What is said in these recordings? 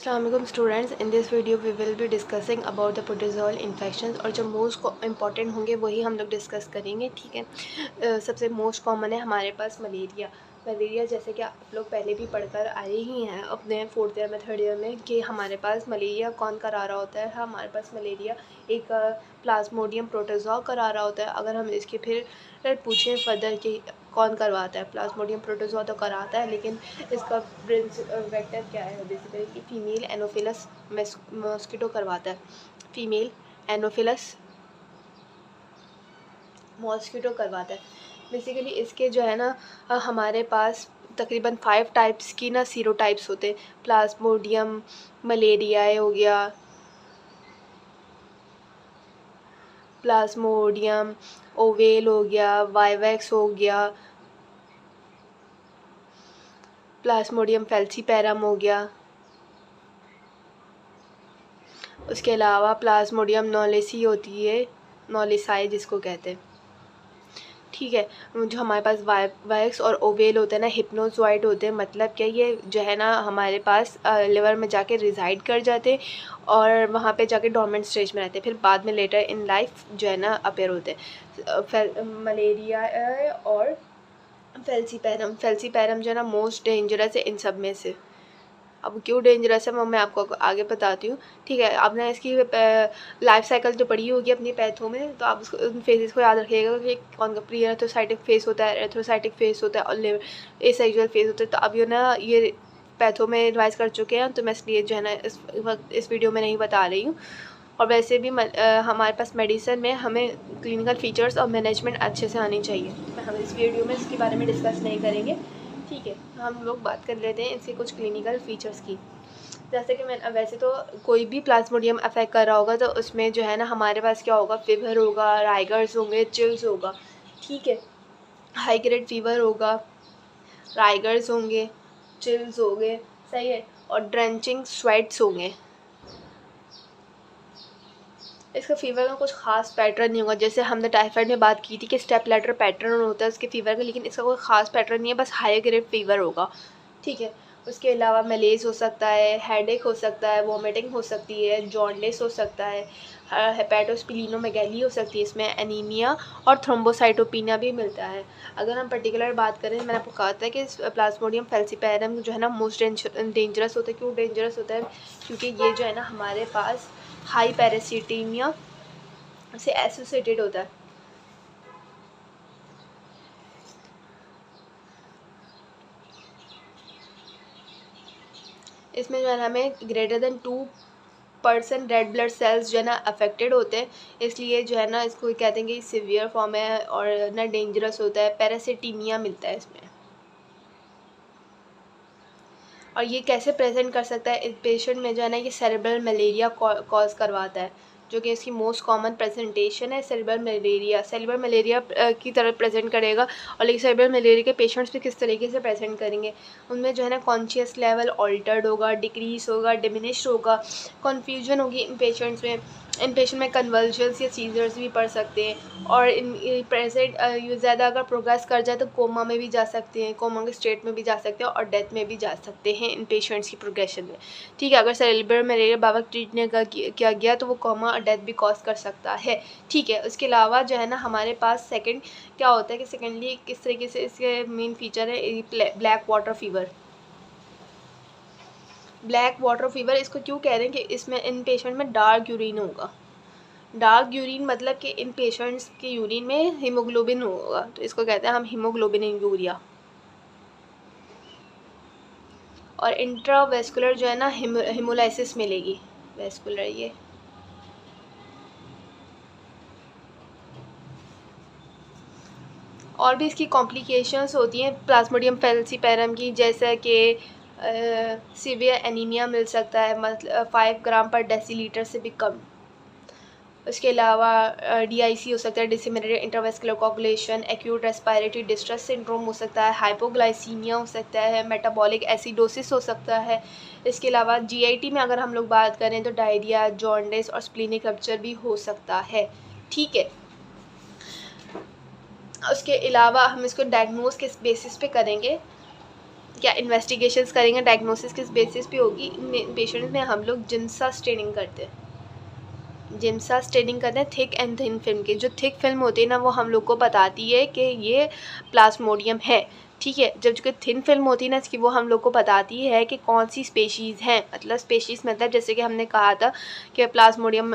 Assalamualaikum students, in this video we will be discussing about the protozoal infections और जो most important होंगे वही हम लोग डिस्कस करेंगे। ठीक है। सबसे मोस्ट कॉमन है हमारे पास मलेरिया जैसे कि आप लोग पहले भी पढ़कर आए ही हैं अपने 4th ईयर में 3rd ईयर में कि हमारे पास मलेरिया कौन करा रहा होता है। हमारे पास मलेरिया एक प्लाज्मोडियम प्रोटोजोआ करा रहा होता है। अगर हम इसके फिर पूछें फर्दर कि कौन करवाता है, प्लाज्मोडियम प्रोटोजोआ तो कराता है, लेकिन इसका वेक्टर क्या है बेसिकली कि फीमेल एनोफिलस मॉस्किटो करवाता है। फीमेल एनोफिलस मॉस्किटो करवाता है। बेसिकली इसके जो है ना हमारे पास तकरीबन 5 टाइप्स की ना सीरोटाइप्स होते हैं। प्लाज्मोडियम मलेरियाए हो गया, प्लाज्मोडियम ओवेल हो गया, वाइवैक्स हो गया, प्लाज्मोडियम फैल्सीपैरम हो गया, उसके अलावा प्लाज्मोडियम नॉलेसी होती है, नॉलेसाई जिसको कहते हैं। ठीक है। जो हमारे पास वाइवैक्स और ओवेल होते हैं ना हिप्नोजॉइड होते हैं। मतलब क्या, ये जो है ना हमारे पास लिवर में जाके रिजाइड कर जाते हैं और वहाँ पे जाके डोर्मेंट स्टेज में रहते हैं, फिर बाद में लेटर इन लाइफ जो है ना अपीयर होते हैं। मलेरिया और फैल्सीपैरम जो है ना मोस्ट डेंजरस है इन सब में से। अब क्यों डेंजरस है मैं आपको आगे बताती हूँ। ठीक है, आपने इसकी लाइफ साइकिल जो पढ़ी होगी अपनी पैथो में, तो आप उसको उन फेजेस को याद रखिएगा कि कौन का प्री एरेथ्रोसाइटिक फेस होता है, एरेथ्रोसाइटिक फेस होता है और एसेक्सुअल फेस होता है। तो अब ये पैथो में रिवाइज कर चुके हैं, तो मैं इसलिए जो है ना इस वक्त इस वीडियो में नहीं बता रही हूँ। और वैसे भी हमारे पास मेडिसिन में हमें क्लिनिकल फीचर्स और मैनेजमेंट अच्छे से आनी चाहिए। हम इस वीडियो में इसके बारे में डिस्कस नहीं करेंगे। ठीक है, हम लोग बात कर लेते हैं इसके कुछ क्लिनिकल फीचर्स की। जैसे कि मैं वैसे तो कोई भी प्लाज्मोडियम अफेक्ट कर रहा होगा तो उसमें जो है ना हमारे पास क्या होगा, फीवर होगा, राइगर्स होंगे, चिल्स होगा। ठीक है, हाई ग्रेड फीवर होगा, राइगर्स होंगे, चिल्स होंगे, सही है, और ड्रेंचिंग स्वेट्स होंगे। इसका फीवर का कुछ खास पैटर्न नहीं होगा। जैसे हमने टाइफाइड में बात की थी कि स्टेप लेटर पैटर्न होता है उसके फीवर का, लेकिन इसका कोई खास पैटर्न नहीं है, बस हाई ग्रेड फीवर होगा। ठीक है। उसके अलावा मलेज हो सकता है, हेडेक हो सकता है, वॉमिटिंग हो सकती है, जॉन्डिस हो सकता है, हेपेटोस्पिलीनोमेगैली हो सकती है, इसमें एनीमिया और थ्रोम्बोसाइटोपिनिया भी मिलता है। अगर हम पर्टिकुलर बात करें, मैंने आपको कहा था कि प्लाज्मोडियम फैल्सीपैरम जो है ना मोस्ट डेंजरस होता है। क्यों डेंजरस होता है? क्योंकि ये जो है ना हमारे पास हाई पैरासीटीमिया से एसोसिएटेड होता है। इसमें जो है ना हमें greater than 2% red blood cells जो है ना अफेक्टेड होते हैं, इसलिए जो है ना इसको कहते हैं कि सिवियर फॉर्म है और ना डेंजरस होता है। पैरासीटीमिया मिलता है इसमें। और ये कैसे प्रेजेंट कर सकता है इस पेशेंट में, जो है ना ये सेरेब्रल मलेरिया कॉज करवाता है, जो कि इसकी मोस्ट कॉमन प्रेजेंटेशन है। सेरेब्रल मलेरिया की तरह प्रेजेंट करेगा। और लेकिन सेरेब्रल मलेरिया के पेशेंट्स भी किस तरीके से प्रेजेंट करेंगे, उनमें जो है ना कॉन्शियस लेवल ऑल्टर्ड होगा, डिक्रीज होगा, डिमिनिश्ड होगा, कन्फ्यूजन होगी इन पेशेंट में कन्वल्जन्स या सीजर्स भी पड़ सकते हैं। और इन प्रेजेंट ज़्यादा अगर प्रोग्रेस कर जाए तो कोमा में भी जा सकते हैं, कोमा के स्टेट में भी जा सकते हैं और डेथ में भी जा सकते हैं इन पेशेंट्स की प्रोग्रेशन में। ठीक है, अगर सेरेब्रल मलेरिया बाबा ट्रीट नहीं किया गया तो वो कोमा और डेथ भी कॉज कर सकता है। ठीक है, उसके अलावा जो है ना हमारे पास सेकेंड क्या होता है कि सेकेंडली किस तरीके से इसके मेन फीचर है black water fever. Black water fever इसको क्यों कह रहे हैं कि इसमें इन पेशेंट में डार्क यूरिन होगा। डार्क यूरिन मतलब कि इन पेशेंट्स के यूरिन में हीमोग्लोबिन होगा, तो इसको कहते हैं हम हीमोग्लोबिन यूरिया। और इंट्रावेस्कुलर जो है ना हिमोलाइसिस मिलेगी, वेस्कुलर ये। और भी इसकी कॉम्प्लिकेशंस होती हैं प्लाज्मोडियम फैल्सीपैरम की, जैसे कि सीवियर एनीमिया मिल सकता है, मतलब 5 ग्राम पर डेसीलीटर से भी कम। उसके अलावा DIC हो सकता है, disseminated intravascular coagulation, acute respiratory distress syndrome हो सकता है, हाइपोग्लाइसीमिया हो सकता है, मेटाबॉलिक एसिडोसिस हो सकता है। इसके अलावा GIT में अगर हम लोग बात करें तो डायरिया, जॉन्डिस और स्प्लीनिक रप्चर भी हो सकता है। ठीक है, उसके अलावा हम इसको डायग्नोज किस बेसिस पे करेंगे क्या इन्वेस्टिगेशंस करेंगे, डायग्नोसिस किस बेसिस पे होगी। इन पेशेंट्स में हम लोग जिम्सा स्टेनिंग करते हैं, जिम्सा स्टेनिंग करते हैं थिक एंड थिन फिल्म की। जो थिक फिल्म होती है ना वो हम लोग को बताती है कि ये प्लाज्मोडियम है, ठीक है। जब जो थिन फिल्म होती है ना इसकी, वो हम लोग को बताती है कि कौन सी स्पेशीज़ हैं। मतलब स्पेशीज़ मतलब जैसे कि हमने कहा था कि प्लाज्मोडियम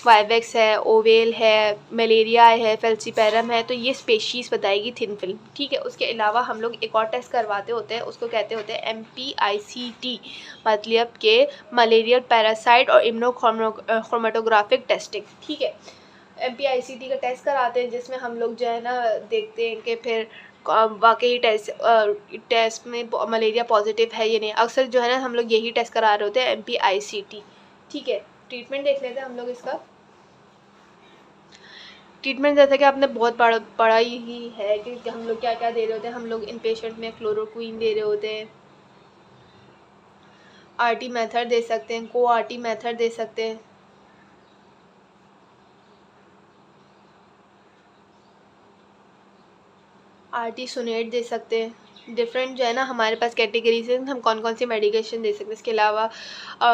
वाइवेक्स है, ओवेल है, मलेरिया है, फेल्सीपेरम है, तो ये स्पेशीज़ बताएगी थिन फिल्म, ठीक है। उसके अलावा हम लोग एक और टेस्ट करवाते होते हैं, उसको कहते होते हैं MPICT, मतलब के मलेरियल पैरासाइट और इम्यूनोक्रोमेटोग्राफिक टेस्टिंग, ठीक है। MPICT का टेस्ट कराते हैं जिसमें हम लोग जो है ना देखते हैं कि फिर वाकई टेस्ट में मलेरिया पॉजिटिव है या नहीं। अक्सर जो है ना हम लोग यही टेस्ट करा रहे होते हैं MPICT, ठीक है। ट्रीटमेंट देख लेते हैं हम लोग इसका। ट्रीटमेंट जैसा कि आपने बहुत पढ़ा ही है कि हम लोग क्या क्या दे रहे होते हैं। हम लोग इन पेशेंट में क्लोरोक्वीन दे रहे होते हैं, RT मेथड दे सकते हैं, CoRT मेथड दे सकते हैं, RT सुनेट दे सकते हैं। डिफरेंट जो है ना हमारे पास कैटेगरी से हम कौन कौन सी मेडिकेशन दे सकते हैं। इसके अलावा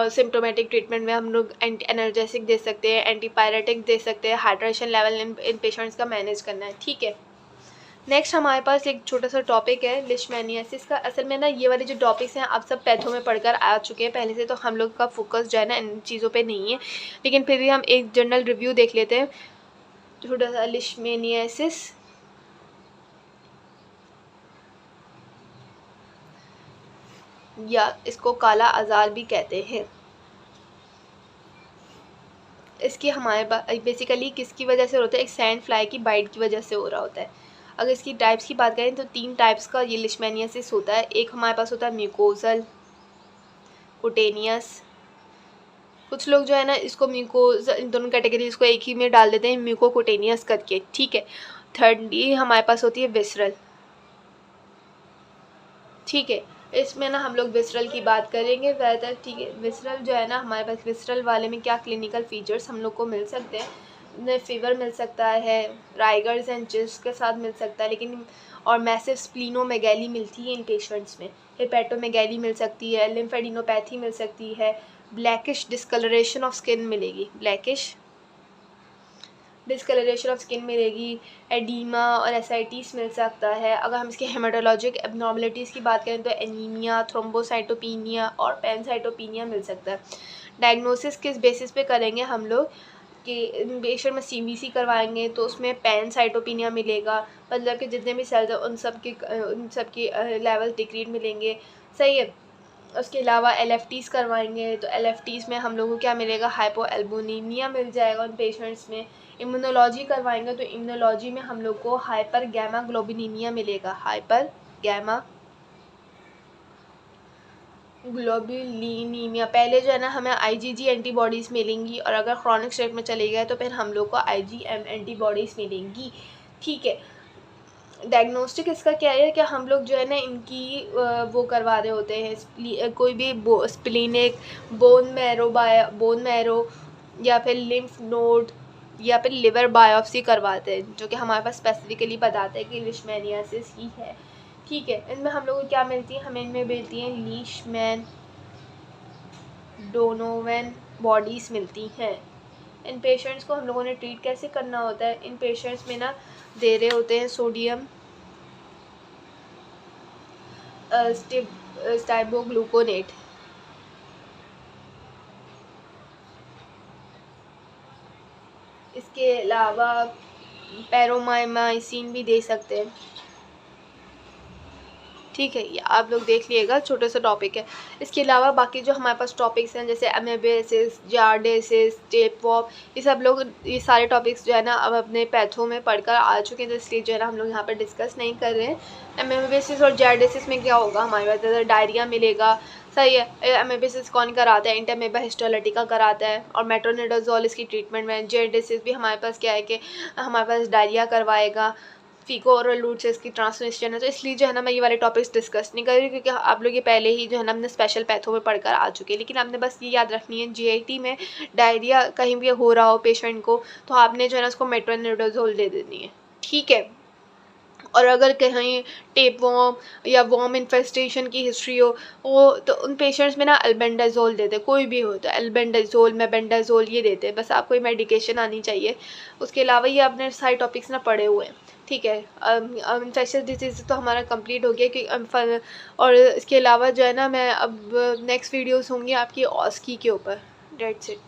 सिम्टोमेटिक ट्रीटमेंट में हम लोग एंटी एनर्जेसिक दे सकते हैं, एंटीपायरेटिक दे सकते हैं। हाइड्रेशन लेवल इन पेशेंट्स का मैनेज करना है, ठीक है। नेक्स्ट हमारे पास एक छोटा सा टॉपिक है लिशमैनियासिस का। असल में ना ये वाले जो टॉपिक्स हैं आप सब पैथो में पढ़कर आ चुके हैं पहले से, तो हम लोग का फोकस जो है ना इन चीज़ों पे नहीं है, लेकिन फिर भी हम एक जनरल रिव्यू देख लेते हैं छोटा सा। लिशमैनियासिस या इसको काला अज़ार भी कहते हैं। इसकी हमारे पास बेसिकली किसकी वजह से होता है, एक सैंड फ्लाई की बाइट की वजह से हो रहा होता है। अगर इसकी टाइप्स की बात करें तो 3 टाइप्स का ये लिशमैनियासिस होता है। एक हमारे पास होता है म्यूकोजल, कुटेनियस। कुछ लोग जो है ना इसको म्यूकोज, इन दोनों कैटेगरीज को एक ही में डाल देते हैं, म्यूकोकुटेनियस करके, ठीक है। थर्डली हमारे पास होती है विसरल, ठीक है। इसमें ना हम लोग विसरल की बात करेंगे ज़्यादातर, ठीक है। विसरल जो है ना हमारे पास विसरल वाले में क्या क्लिनिकल फीचर्स हम लोग को मिल सकते हैं, उन्हें फीवर मिल सकता है, राइगर्स एंड चिस्ट के साथ मिल सकता है, लेकिन और मैसिव स्प्लीनोमेगैली मिलती है इन पेशेंट्स में। हेपेटोमेगैली मिल सकती है, लिम्फेडिनोपैथी मिल सकती है, ब्लैकिश डिस्कलरेशन ऑफ स्किन मिलेगी, ब्लैकिश डिस्कलरेशन ऑफ स्किन मिलेगी, एडीमा और एसाइटिस मिल सकता है। अगर हम इसके हेमाटोलॉजिक एबनॉर्मलिटीज़ की बात करें तो एनीमिया, थ्रोम्बोसाइटोपिनिया और पैनसाइटोपिनिया मिल सकता है। डायग्नोसिस किस बेसिस पे करेंगे हम लोग कि पेशेंट में CBC करवाएंगे तो उसमें पैनसाइटोपिनिया मिलेगा, मतलब कि जितने भी सेल्स हैं उन सब की लेवल डिक्रीड मिलेंगे, सही है। उसके अलावा LFTs करवाएंगे तो LFTs में हम लोगों को क्या मिलेगा, हाइपोएल्बुमिनिया मिल जाएगा उन पेशेंट्स में। इम्यूनोलॉजी करवाएंगे तो इम्यूनोलॉजी में हम लोग को हाइपर गैमा ग्लोबिनिमिया मिलेगा, हाइपर गैमा ग्लोबुलिनीमिया। पहले जो है ना हमें IgG एंटीबॉडीज़ मिलेंगी और अगर क्रॉनिक स्टेट में चले गए तो फिर हम लोग को IgM एंटीबॉडीज़ मिलेंगी, ठीक है। डायग्नोस्टिक इसका क्या है कि हम लोग जो है ना इनकी वो करवा रहे होते हैं, कोई भी स्प्लीनिक बोन मैरो या फिर लिम्फ नोड या फिर लिवर बायोप्सी करवाते हैं, जो कि हमारे पास स्पेसिफिकली बताते हैं कि लिशमैनियासिस ही है, ठीक है। इनमें हम लोग को क्या मिलती है, हमें इनमें मिलती हैं लीशमैन डोनोवन बॉडीज़ मिलती हैं। इन पेशेंट्स को हम लोगों ने ट्रीट कैसे करना होता है, इन पेशेंट्स में ना दे रहे होते हैं सोडियम स्टाइबोग्लूकोनेट, इसके अलावा पैरोमाइसिन भी दे सकते हैं, ठीक है। ये आप लोग देख लीजिएगा, छोटा सा टॉपिक है। इसके अलावा बाकी जो हमारे पास टॉपिक्स हैं जैसे अमेबियासिस, जार्डिसिस, टेपवॉप, ये सारे टॉपिक्स जो है ना अब अपने पैथो में पढ़कर आ चुके हैं, तो इसलिए जो है ना हम लोग यहाँ पर डिस्कस नहीं कर रहे हैं। अमेबियासिस और जार्डिसिस में क्या होगा, हमारे पास डायरिया मिलेगा, सही है। अमेबियासिस कौन कराता है, इंटरमेबा हिस्टोलिटिका कराता है, और मेट्रोनिडाजोल इसकी ट्रीटमेंट में। जार्डिसिस भी हमारे पास क्या है कि हमारे पास डायरिया करवाएगा, फीको और रूट से इसकी ट्रांसमिशन है, तो इसलिए जो है ना मैं ये वाले टॉपिक्स डिस्कस नहीं कर रही क्योंकि आप लोग ये पहले ही जो है ना हमने स्पेशल पैथो में पढ़कर आ चुके हैं। लेकिन आपने बस ये याद रखनी है, GIT में डायरिया कहीं भी हो रहा हो पेशेंट को तो आपने जो है ना उसको मेट्रोनिडाजोल दे देनी है, ठीक है। और अगर कहीं टेप वॉर्म या वॉर्म इन्फेस्टेशन की हिस्ट्री हो तो उन पेशेंट्स में ना अल्बेंडाजोल देते, कोई भी हो तो अल्बेंडाजोल मेबेंडाजोल ये देते हैं, बस आपको ये मेडिकेशन आनी चाहिए। उसके अलावा ये आपने सारे टॉपिक्स ना पढ़े हुए हैं, ठीक है। इन्फेक्शियस डिजीज़ तो हमारा कंप्लीट हो गया कि और इसके अलावा जो है ना मैं अब नेक्स्ट वीडियोस होंगी आपकी ऑस्की के ऊपर। That's it.